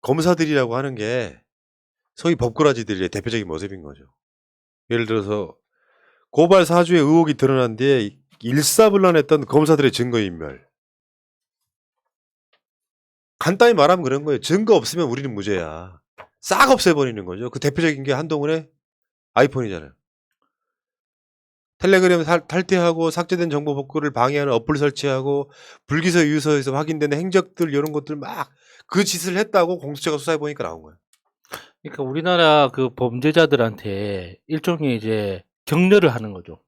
검사들이라고 하는 게 소위 법꾸라지들의 대표적인 모습인 거죠. 예를 들어서 고발 사주의 의혹이 드러난 뒤에 일사불란했던 검사들의 증거인멸. 간단히 말하면 그런 거예요. 증거 없으면 우리는 무죄야. 싹 없애버리는 거죠. 그 대표적인 게 한동훈의 아이폰이잖아요. 텔레그램 탈퇴하고 삭제된 정보 복구를 방해하는 어플 설치하고 불기소 유서에서 확인된 행적들 이런 것들 막 그 짓을 했다고 공수처가 수사해 보니까 나온 거예요. 그러니까 우리나라 그 범죄자들한테 일종의 이제 격려를 하는 거죠.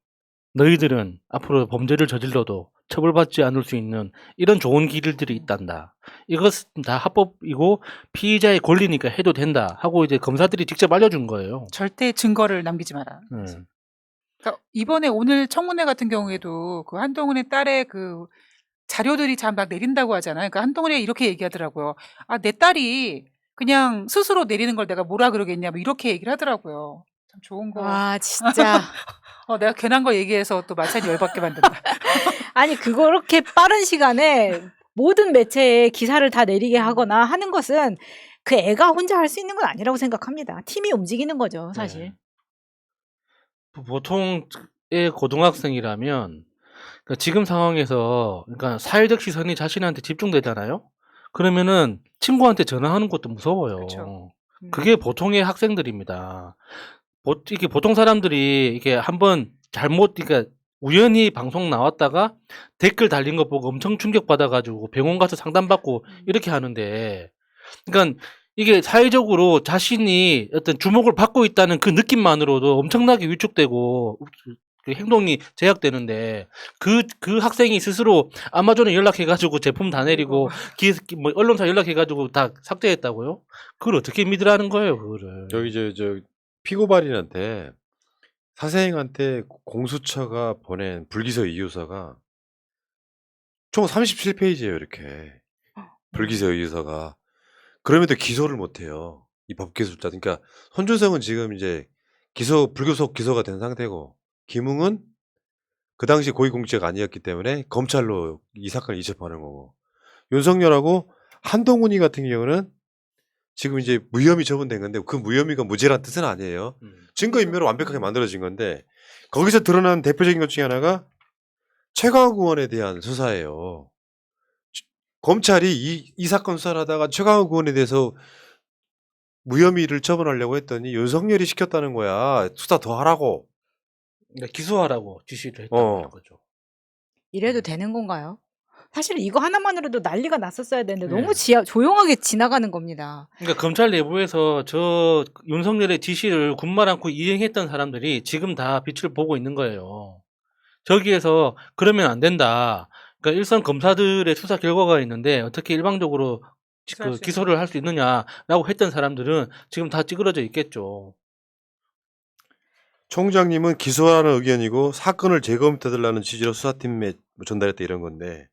너희들은 앞으로 범죄를 저질러도 처벌받지 않을 수 있는 이런 좋은 길들이 있단다. 이것은 다 합법이고 피의자의 권리니까 해도 된다 하고 이제 검사들이 직접 알려준 거예요. 절대 증거를 남기지 마라. 그러니까 이번에 오늘 청문회 같은 경우에도 그 한동훈의 딸의 그 자료들이 참 막 내린다고 하잖아요. 그러니까 한동훈이 이렇게 얘기하더라고요. 아, 내 딸이 그냥 스스로 내리는 걸 내가 뭐라 그러겠냐, 뭐 이렇게 얘기를 하더라고요. 참 좋은 거. 와, 진짜. 내가 괜한 거 얘기해서 또 마찬이 열받게 만든다. 아니, 그렇게 빠른 시간에 모든 매체에 기사를 다 내리게 하거나 하는 것은 그 애가 혼자 할 수 있는 건 아니라고 생각합니다. 팀이 움직이는 거죠, 사실. 네. 보통의 고등학생이라면 그러니까 지금 상황에서 그러니까 사회적 시선이 자신한테 집중되잖아요. 그러면은 친구한테 전화하는 것도 무서워요. 그렇죠. 그게 보통의 학생들입니다. 이게 보통 사람들이 이게 한번 잘못 그러니까 우연히 방송 나왔다가 댓글 달린 거 보고 엄청 충격받아가지고 병원 가서 상담받고 이렇게 하는데, 그러니까 이게 사회적으로 자신이 어떤 주목을 받고 있다는 그 느낌만으로도 엄청나게 위축되고 그 행동이 제약되는데 그 학생이 스스로 아마존에 연락해가지고 제품 다 내리고 뭐 언론사 연락해가지고 다 삭제했다고요? 그걸 어떻게 믿으라는 거예요, 그거를? 여기 저 피고발인한테 사생한테 공수처가 보낸 불기소 이유서가 총 37페이지예요, 이렇게. 불기소 이유서가. 그럼에도 기소를 못 해요. 이 법기술자. 그러니까 손준성은 지금 이제 불구속 기소가 된 상태고, 김웅은 그 당시 고위공직자가 아니었기 때문에 검찰로 이 사건을 이첩하는 거고, 윤석열하고 한동훈이 같은 경우는 지금 이제 무혐의 처분된 건데, 그 무혐의가 무죄란 뜻은 아니에요. 증거인멸을 완벽하게 만들어진 건데, 거기서 드러난 대표적인 것 중에 하나가 최강욱 의원에 대한 수사예요. 검찰이 이 사건 수사를 하다가 최강욱 의원에 대해서 무혐의를 처분하려고 했더니 윤석열이 시켰다는 거야. 수사 더 하라고. 그러니까 기소하라고 지시를 했다는 거죠. 이래도 되는 건가요? 사실 이거 하나만으로도 난리가 났었어야 되는데 네. 너무 조용하게 지나가는 겁니다. 그러니까 검찰 내부에서 저 윤석열의 지시를 군말 않고 이행했던 사람들이 지금 다 빛을 보고 있는 거예요. 저기에서 그러면 안 된다. 그러니까 일선 검사들의 수사 결과가 있는데 어떻게 일방적으로 그 기소를 할 수 있느냐라고 했던 사람들은 지금 다 찌그러져 있겠죠. 총장님은 기소하라는 의견이고 사건을 재검토해달라는 취지로 수사팀에 전달했다 이런 건데,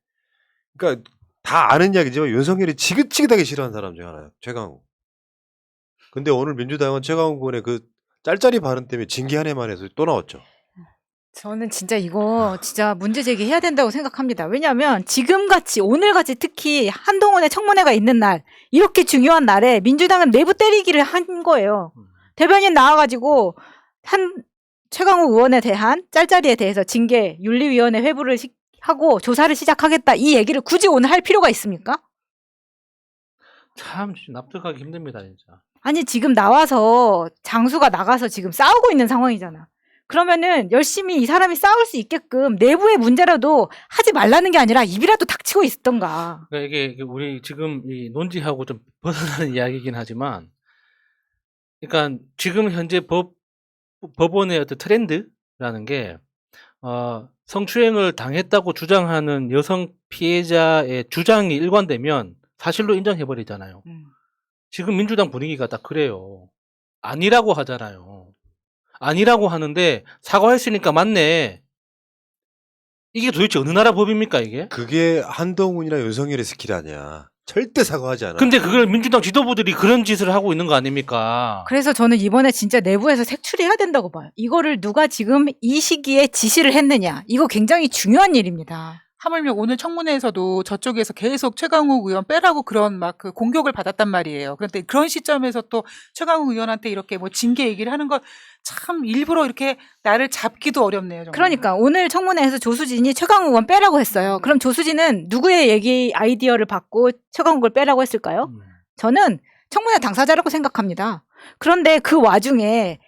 그러니까 다 아는 이야기지만 윤석열이 지긋지긋하게 싫어하는 사람 중 하나예요, 최강욱. 근데 오늘 민주당은 최강욱 의원의 그 짤짤이 발언 때문에 징계 한 해만 해서 또 나왔죠. 저는 진짜 이거 진짜 문제 제기해야 된다고 생각합니다. 왜냐하면 지금같이 오늘같이 특히 한동훈의 청문회가 있는 날, 이렇게 중요한 날에 민주당은 내부 때리기를 한 거예요. 대변인 나와가지고 최강욱 의원에 대한 짤짤이에 대해서 징계 윤리위원회 회부를 하고 조사를 시작하겠다, 이 얘기를 굳이 오늘 할 필요가 있습니까? 참 납득하기 힘듭니다, 진짜. 아니, 지금 나와서 장수가 나가서 지금 싸우고 있는 상황이잖아. 그러면은 열심히 이 사람이 싸울 수 있게끔 내부의 문제라도 하지 말라는 게 아니라 입이라도 닥치고 있던가. 그러니까 이게 우리 지금 이 논지하고 좀 벗어나는 이야기이긴 하지만, 그러니까 지금 현재 법원의 어떤 트렌드라는 게 성추행을 당했다고 주장하는 여성 피해자의 주장이 일관되면 사실로 인정해버리잖아요. 지금 민주당 분위기가 딱 그래요. 아니라고 하잖아요. 아니라고 하는데 사과했으니까 맞네. 이게 도대체 어느 나라 법입니까, 이게? 그게 한동훈이나 윤석열의 스킬이 아니야. 절대 사과하지 않아. 근데 그걸 민주당 지도부들이 그런 짓을 하고 있는 거 아닙니까? 그래서 저는 이번에 진짜 내부에서 색출해야 된다고 봐요. 이거를 누가 지금 이 시기에 지시를 했느냐. 이거 굉장히 중요한 일입니다. 하물며 오늘 청문회에서도 저쪽에서 계속 최강욱 의원 빼라고 그런 막 그 공격을 받았단 말이에요. 그런데 그런 시점에서 또 최강욱 의원한테 이렇게 뭐 징계 얘기를 하는 건 참 일부러 이렇게 나를 잡기도 어렵네요. 정말. 그러니까 오늘 청문회에서 조수진이 최강욱 의원 빼라고 했어요. 그럼 조수진은 누구의 얘기 아이디어를 받고 최강욱을 빼라고 했을까요? 저는 청문회 당사자라고 생각합니다. 그런데 그 와중에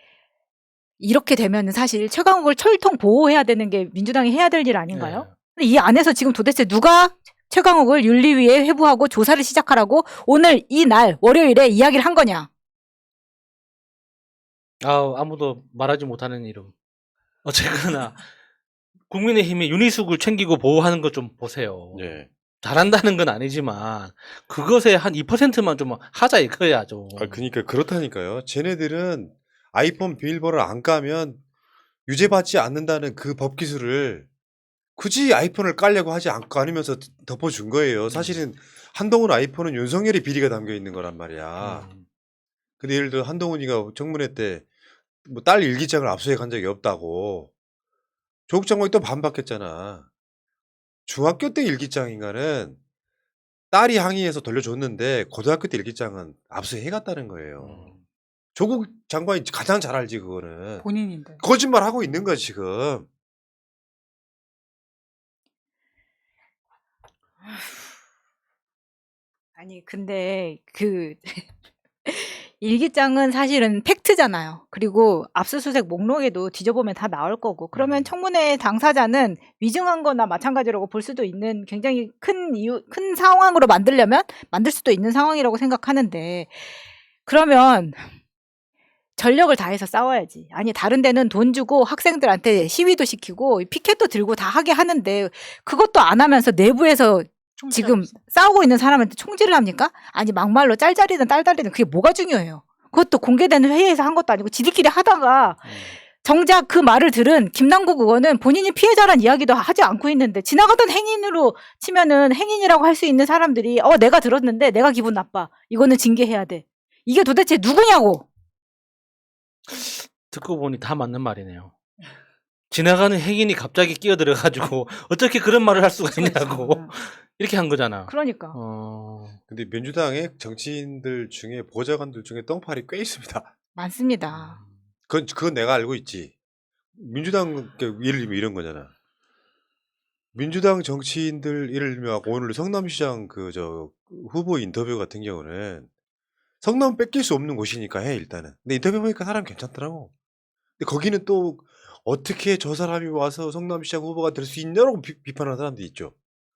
이렇게 되면 사실 최강욱을 철통 보호해야 되는 게 민주당이 해야 될 일 아닌가요? 네. 근데 이 안에서 지금 도대체 누가 최강욱을 윤리위에 회부하고 조사를 시작하라고 오늘 이 날 월요일에 이야기를 한 거냐? 아무도 말하지 못하는 이름. 어쨌거나 국민의힘이 윤희숙을 챙기고 보호하는 것 좀 보세요. 예. 잘한다는 건 아니지만 그것에 한 2%만 좀 하자 이거야 좀. 그러니까 그렇다니까요. 쟤네들은 아이폰 비밀번호를 안 까면 유죄받지 않는다는 그 법 기술을 굳이 아이폰을 깔려고 하지 않으면서 덮어준 거예요. 사실은 한동훈 아이폰은 윤석열의 비리가 담겨 있는 거란 말이야. 근데 예를 들어 한동훈이가 청문회 때 뭐 딸 일기장을 압수해간 적이 없다고 조국 장관이 또 반박했잖아. 중학교 때 일기장인가는 딸이 항의해서 돌려줬는데 고등학교 때 일기장은 압수해갔다는 거예요. 조국 장관이 가장 잘 알지 그거는. 본인인데. 거짓말 하고 있는 거야 지금. 아니 근데 그 일기장은 사실은 팩트잖아요. 그리고 압수수색 목록에도 뒤져보면 다 나올 거고 그러면 청문회 당사자는 위증한 거나 마찬가지라고 볼 수도 있는 굉장히 큰 상황으로 만들려면 만들 수도 있는 상황이라고 생각하는데 그러면 전력을 다해서 싸워야지. 아니 다른 데는 돈 주고 학생들한테 시위도 시키고 피켓도 들고 다 하게 하는데 그것도 안 하면서 내부에서 지금 싸우고 있는 사람한테 총질을 합니까? 아니 막말로 짤짤이든 딸딸이든 그게 뭐가 중요해요. 그것도 공개되는 회의에서 한 것도 아니고 지들끼리 하다가 정작 그 말을 들은 김남국 의원은 본인이 피해자란 이야기도 하지 않고 있는데 지나가던 행인으로 치면은 행인이라고 할 수 있는 사람들이 내가 들었는데 내가 기분 나빠. 이거는 징계해야 돼. 이게 도대체 누구냐고. 듣고 보니 다 맞는 말이네요. 지나가는 행인이 갑자기 끼어들어가지고 어떻게 그런 말을 할 수가 있냐고 이렇게 한 거잖아. 그러니까. 근데 민주당의 정치인들 중에 보좌관들 중에 똥파리 꽤 있습니다. 많습니다. 그건 내가 알고 있지. 민주당 예를 들면 이런 거잖아. 민주당 정치인들 예를 들면 오늘 성남시장 후보 인터뷰 같은 경우는 성남 뺏길 수 없는 곳이니까 해 일단은. 근데 인터뷰 보니까 사람 괜찮더라고. 근데 거기는 또 어떻게 저 사람이 와서 성남시장 후보가 될 수 있냐고 비판하는 사람들이 있죠.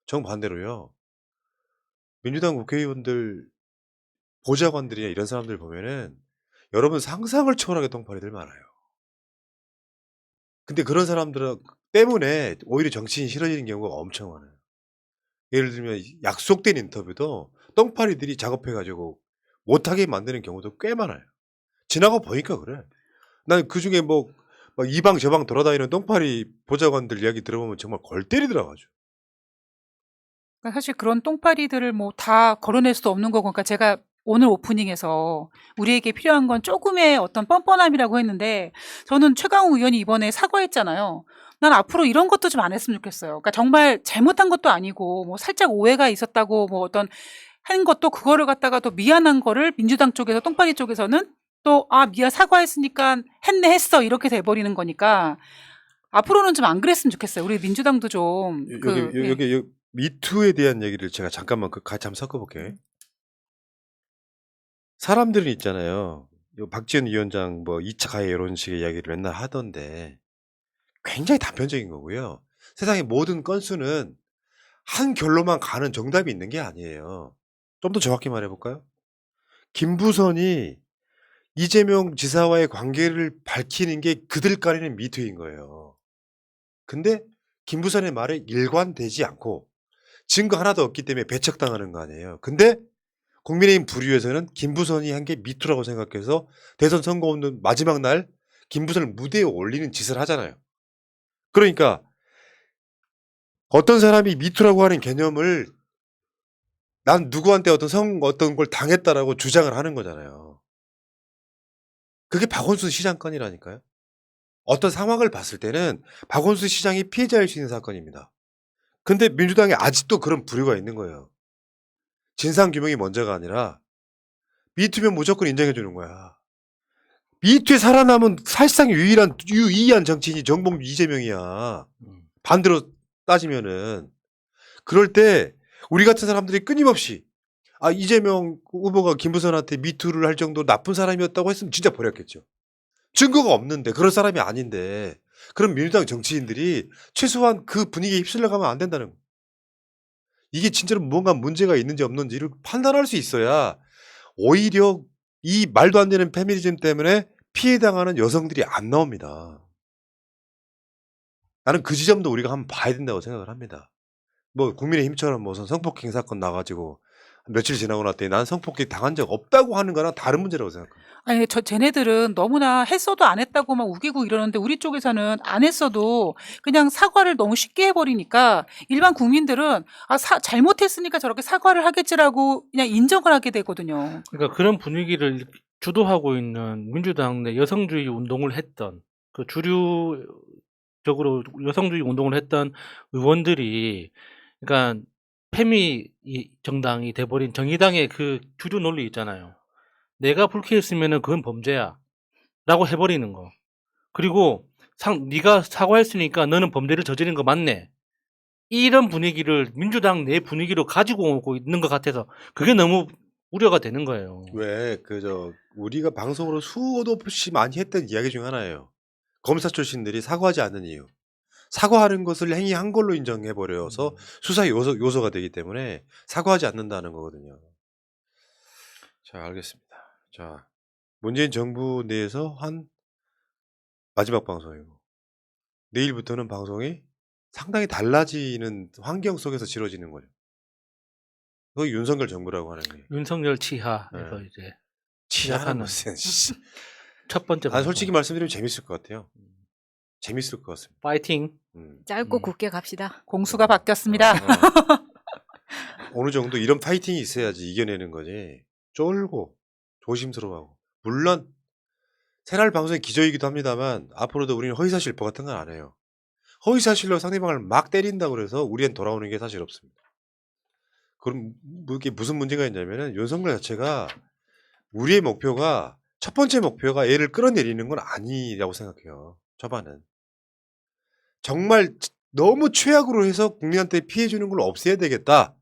정반대로요. 민주당 국회의원들 보좌관들이나 이런 사람들 보면은 여러분 상상을 초월하게 똥파리들 많아요. 근데 그런 사람들 때문에 오히려 정치인이 싫어지는 경우가 엄청 많아요. 예를 들면 약속된 인터뷰도 똥파리들이 작업해가지고 못하게 만드는 경우도 꽤 많아요. 지나가 보니까 그래. 난 그중에 막 이방 저방 돌아다니는 똥파리 보좌관들 이야기 들어보면 정말 골 때리더라고 아주. 그러니까 사실 그런 똥파리들을 뭐 다 걸어낼 수도 없는 거고, 그러니까 제가 오늘 오프닝에서 우리에게 필요한 건 조금의 어떤 뻔뻔함이라고 했는데, 저는 최강욱 의원이 이번에 사과했잖아요. 난 앞으로 이런 것도 좀 안 했으면 좋겠어요. 그러니까 정말 잘못한 것도 아니고 뭐 살짝 오해가 있었다고 뭐 어떤 한 것도 그거를 갖다가 또 미안한 거를 민주당 쪽에서 똥파리 쪽에서는 또 미안 사과했으니까 했어 이렇게 돼버리는 거니까 앞으로는 좀 안 그랬으면 좋겠어요. 우리 민주당도 좀 여기 미투에 대한 얘기를 제가 잠깐만 같이 한번 섞어볼게요. 사람들은 있잖아요. 박지원 위원장 뭐 2차 가해 이런 식의 이야기를 맨날 하던데 굉장히 단편적인 거고요. 세상의 모든 건수는 한 결로만 가는 정답이 있는 게 아니에요. 좀 더 정확히 말해볼까요? 김부선이 이재명 지사와의 관계를 밝히는 게 그들 까리는 미투인 거예요. 근데 김부선의 말에 일관되지 않고 증거 하나도 없기 때문에 배척당하는 거 아니에요. 근데 국민의힘 부류에서는 김부선이 한 게 미투라고 생각해서 대선 선거 없는 마지막 날 김부선을 무대에 올리는 짓을 하잖아요. 그러니까 어떤 사람이 미투라고 하는 개념을 난 누구한테 어떤 걸 당했다라고 주장을 하는 거잖아요. 그게 박원순 시장 건이라니까요. 어떤 상황을 봤을 때는 박원순 시장이 피해자일 수 있는 사건입니다. 근데 민주당에 아직도 그런 부류가 있는 거예요. 진상규명이 먼저가 아니라 미투면 무조건 인정해 주는 거야. 미투에 살아남은 사실상 유의한 정치인이 정봉주 이재명이야. 반대로 따지면은. 그럴 때 우리 같은 사람들이 끊임없이 이재명 후보가 김부선한테 미투를 할 정도로 나쁜 사람이었다고 했으면 진짜 버렸겠죠. 증거가 없는데 그럴 사람이 아닌데 그럼 민주당 정치인들이 최소한 그 분위기에 휩쓸려 가면 안 된다는 거예요. 이게 진짜로 뭔가 문제가 있는지 없는지를 판단할 수 있어야 오히려 이 말도 안 되는 페미니즘 때문에 피해당하는 여성들이 안 나옵니다. 나는 그 지점도 우리가 한번 봐야 된다고 생각을 합니다. 뭐 국민의힘처럼 무슨 성폭행 사건 나가지고 며칠 지나고 났더니 난 성폭행 당한 적 없다고 하는 거랑 다른 문제라고 생각합니다. 아니, 쟤네들은 너무나 했어도 안 했다고 막 우기고 이러는데 우리 쪽에서는 안 했어도 그냥 사과를 너무 쉽게 해버리니까 일반 국민들은 잘못했으니까 저렇게 사과를 하겠지라고 그냥 인정을 하게 되거든요. 그러니까 그런 분위기를 주도하고 있는 민주당 내 여성주의 운동을 했던 그 주류적으로 여성주의 운동을 했던 의원들이 그러니까 페미 정당이 돼버린 정의당의 그 주류 논리 있잖아요. 내가 불쾌했으면은 그건 범죄야 라고 해버리는 거. 그리고 네가 사과했으니까 너는 범죄를 저지른 거 맞네. 이런 분위기를 민주당 내 분위기로 가지고 오고 있는 것 같아서 그게 너무 우려가 되는 거예요. 왜 우리가 방송으로 수도 없이 많이 했던 이야기 중 하나예요. 검사 출신들이 사과하지 않는 이유. 사과하는 것을 행위한 걸로 인정해버려서 수사 요소가 되기 때문에 사과하지 않는다는 거거든요. 자, 알겠습니다. 자, 문재인 정부 내에서 한 마지막 방송이고 내일부터는 방송이 상당히 달라지는 환경 속에서 치러지는 거죠. 그게 윤석열 정부라고 하는 게. 윤석열 치하에서 네. 이제 치하는 시작하는 무슨 첫 번째 방송. 솔직히 말씀드리면 재밌을 것 같아요. 재밌을 것 같습니다. 파이팅. 짧고 굵게 갑시다. 공수가 바뀌었습니다. 어느 정도 이런 파이팅이 있어야지 이겨내는 거지. 쫄고 조심스러워하고. 물론 새날 방송의 기저이기도 합니다만 앞으로도 우리는 허위사실 유포 같은 건 안 해요. 허위사실로 상대방을 막 때린다고 해서 우리한테 돌아오는 게 사실 없습니다. 그럼 이게 무슨 문제가 있냐면은 윤석열 자체가 우리의 목표가 첫 번째 목표가 애를 끌어내리는 건 아니라고 생각해요. 초반은. 정말 너무 최악으로 해서 국민한테 피해 주는 걸 없애야 되겠다.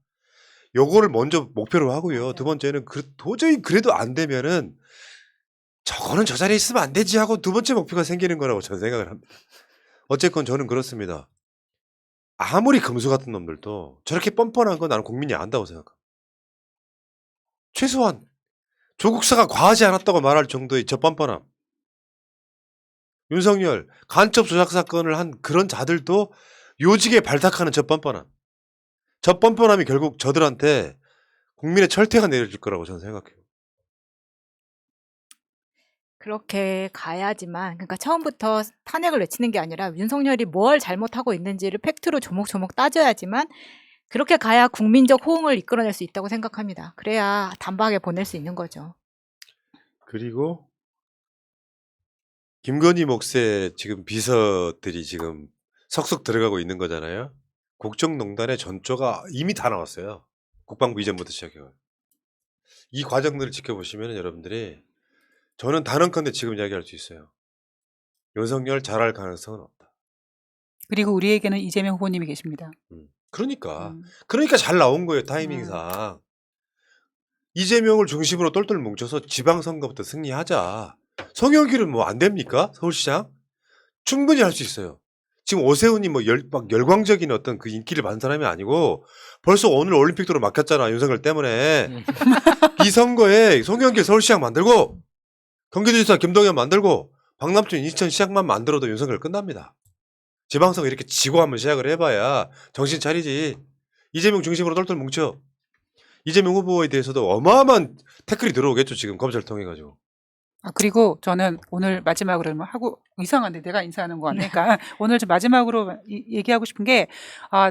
요거를 먼저 목표로 하고요. 두 번째는 도저히 그래도 안 되면은 저거는 저 자리에 있으면 안 되지 하고 두 번째 목표가 생기는 거라고 저는 생각을 합니다. 어쨌건 저는 그렇습니다. 아무리 금수 같은 놈들도 저렇게 뻔뻔한 건 나는 국민이 안다고 생각합니다. 최소한 조국사가 과하지 않았다고 말할 정도의 저 뻔뻔함. 윤석열 간첩 조작 사건을 한 그런 자들도 요직에 발탁하는 저 뻔뻔함. 저 뻔뻔함이 결국 저들한테 국민의 철퇴가 내려질 거라고 저는 생각해요. 그렇게 가야지만 그러니까 처음부터 탄핵을 외치는 게 아니라 윤석열이 뭘 잘못하고 있는지를 팩트로 조목조목 따져야지만 그렇게 가야 국민적 호응을 이끌어낼 수 있다고 생각합니다. 그래야 단박에 보낼 수 있는 거죠. 그리고 김건희 목세 지금 비서들이 지금 석석 들어가고 있는 거잖아요. 국정농단의 전조가 이미 다 나왔어요. 국방부 이전부터 시작해요. 이 과정들을 지켜보시면 여러분들이 저는 단언컨대 지금 이야기할 수 있어요. 윤석열 잘할 가능성은 없다. 그리고 우리에게는 이재명 후보님이 계십니다. 그러니까 잘 나온 거예요. 타이밍상. 이재명을 중심으로 똘똘 뭉쳐서 지방선거부터 승리하자. 송영길은 뭐 안 됩니까? 서울시장? 충분히 할 수 있어요. 지금 오세훈이 뭐 열광적인 어떤 그 인기를 받은 사람이 아니고 벌써 오늘 올림픽도로 막혔잖아. 윤석열 때문에. 이 선거에 송영길 서울시장 만들고 경기도지사 김동연 만들고 박남준 인천시장만 만들어도 윤석열 끝납니다. 지방선거 이렇게 지고 한번 시작을 해봐야 정신 차리지. 이재명 중심으로 똘똘 뭉쳐. 이재명 후보에 대해서도 어마어마한 태클이 들어오겠죠. 지금 검찰 통해가지고. 그리고 저는 오늘 마지막으로 하고 이상한데 내가 인사하는 거 같으니까 오늘 좀 마지막으로 얘기하고 싶은 게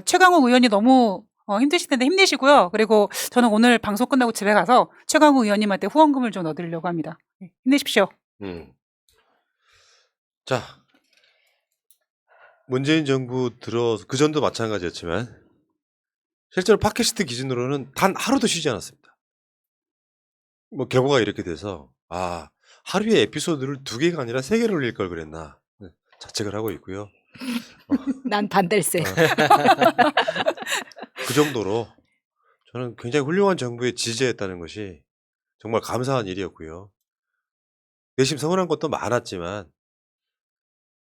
최강욱 의원이 너무 힘드실 텐데 힘내시고요. 그리고 저는 오늘 방송 끝나고 집에 가서 최강욱 의원님한테 후원금을 좀 얻으려고 합니다. 힘내십시오. 자, 문재인 정부 그 전도 마찬가지였지만 실제로 팟캐스트 기준으로는 단 하루도 쉬지 않았습니다. 뭐 결과가 이렇게 돼서 하루에 에피소드를 2개가 아니라 3개를 올릴 걸 그랬나 자책을 하고 있고요. 난 반댈세. 그 정도로 저는 굉장히 훌륭한 정부에 지지했다는 것이 정말 감사한 일이었고요. 내심 서운한 것도 많았지만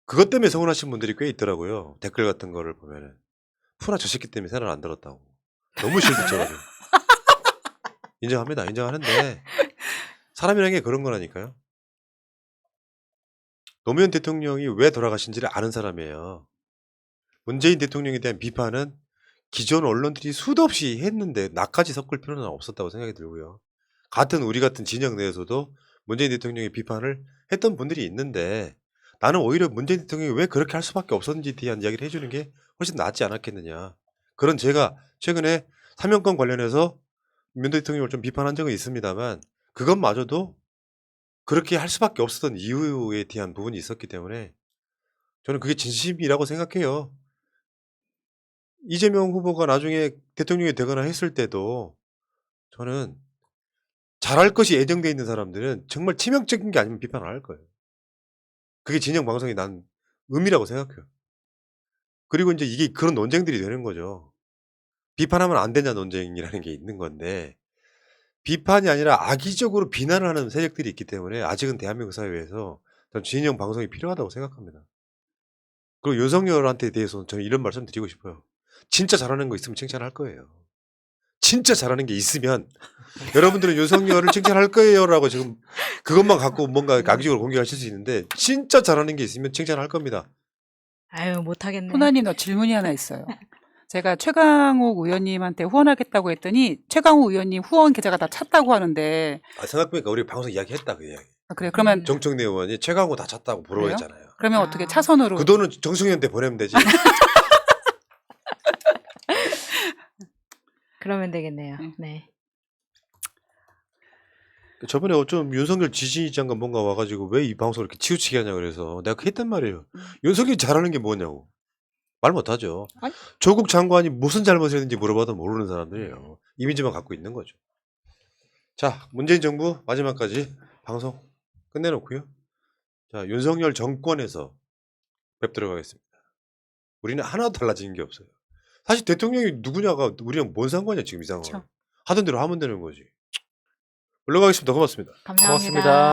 그것 때문에 서운하신 분들이 꽤 있더라고요. 댓글 같은 거를 보면은 푸나 저 새끼 때문에 생각 안 들었다고. 너무 실드쳐가지고. 인정합니다. 인정하는데 사람이라는 게 그런 거라니까요. 노무현 대통령이 왜 돌아가신지를 아는 사람이에요. 문재인 대통령에 대한 비판은 기존 언론들이 수도 없이 했는데 나까지 섞을 필요는 없었다고 생각이 들고요. 우리 같은 진영 내에서도 문재인 대통령의 비판을 했던 분들이 있는데 나는 오히려 문재인 대통령이 왜 그렇게 할 수밖에 없었는지에 대한 이야기를 해주는 게 훨씬 낫지 않았겠느냐. 그런 제가 최근에 사면권 관련해서 문 대통령을 좀 비판한 적은 있습니다만 그것마저도 그렇게 할 수밖에 없었던 이유에 대한 부분이 있었기 때문에 저는 그게 진심이라고 생각해요. 이재명 후보가 나중에 대통령이 되거나 했을 때도 저는 잘할 것이 예정돼 있는 사람들은 정말 치명적인 게 아니면 비판을 할 거예요. 그게 진영 방송이 난 의미라고 생각해요. 그리고 이제 이게 그런 논쟁들이 되는 거죠. 비판하면 안 되냐 논쟁이라는 게 있는 건데 비판이 아니라 악의적으로 비난을 하는 세력들이 있기 때문에 아직은 대한민국 사회에서 전 진영 방송이 필요하다고 생각합니다. 그리고 윤석열한테 대해서는 저는 이런 말씀 드리고 싶어요. 진짜 잘하는 거 있으면 칭찬할 거예요. 진짜 잘하는 게 있으면 여러분들은 윤석열을 칭찬할 거예요라고 지금 그것만 갖고 뭔가 악의적으로 공격하실 수 있는데 진짜 잘하는 게 있으면 칭찬할 겁니다. 아유 못하겠네. 호나님 너 질문이 하나 있어요. 제가 최강욱 의원님한테 후원하겠다고 했더니 최강욱 의원님 후원 계좌가 다 찼다고 하는데 생각해보니까 우리 방송 이야기했다 그 이야기. 그래요? 그러면 정청래 의원이 최강호 다 찼다고 부러워했잖아요. 그러면 어떻게 차선으로 그 돈은 정승현한테 보내면 되지. 그러면 되겠네요. 네. 네. 저번에 좀 윤석열 지지자가 뭔가 와가지고 왜 이 방송을 이렇게 치우치게 하냐 그래서 내가 했단 말이에요. 윤석열이 잘하는 게 뭐냐고. 말 못하죠. 아니. 조국 장관이 무슨 잘못을 했는지 물어봐도 모르는 사람들이에요. 이미지만 갖고 있는 거죠. 자, 문재인 정부 마지막까지 방송 끝내놓고요. 자, 윤석열 정권에서 뵙도록 하겠습니다. 우리는 하나도 달라지는 게 없어요. 사실 대통령이 누구냐가 우리랑 뭔 상관이야 지금 이 상황. 그렇죠. 하던 대로 하면 되는 거지. 올라가겠습니다. 고맙습니다. 감사합니다. 고맙습니다.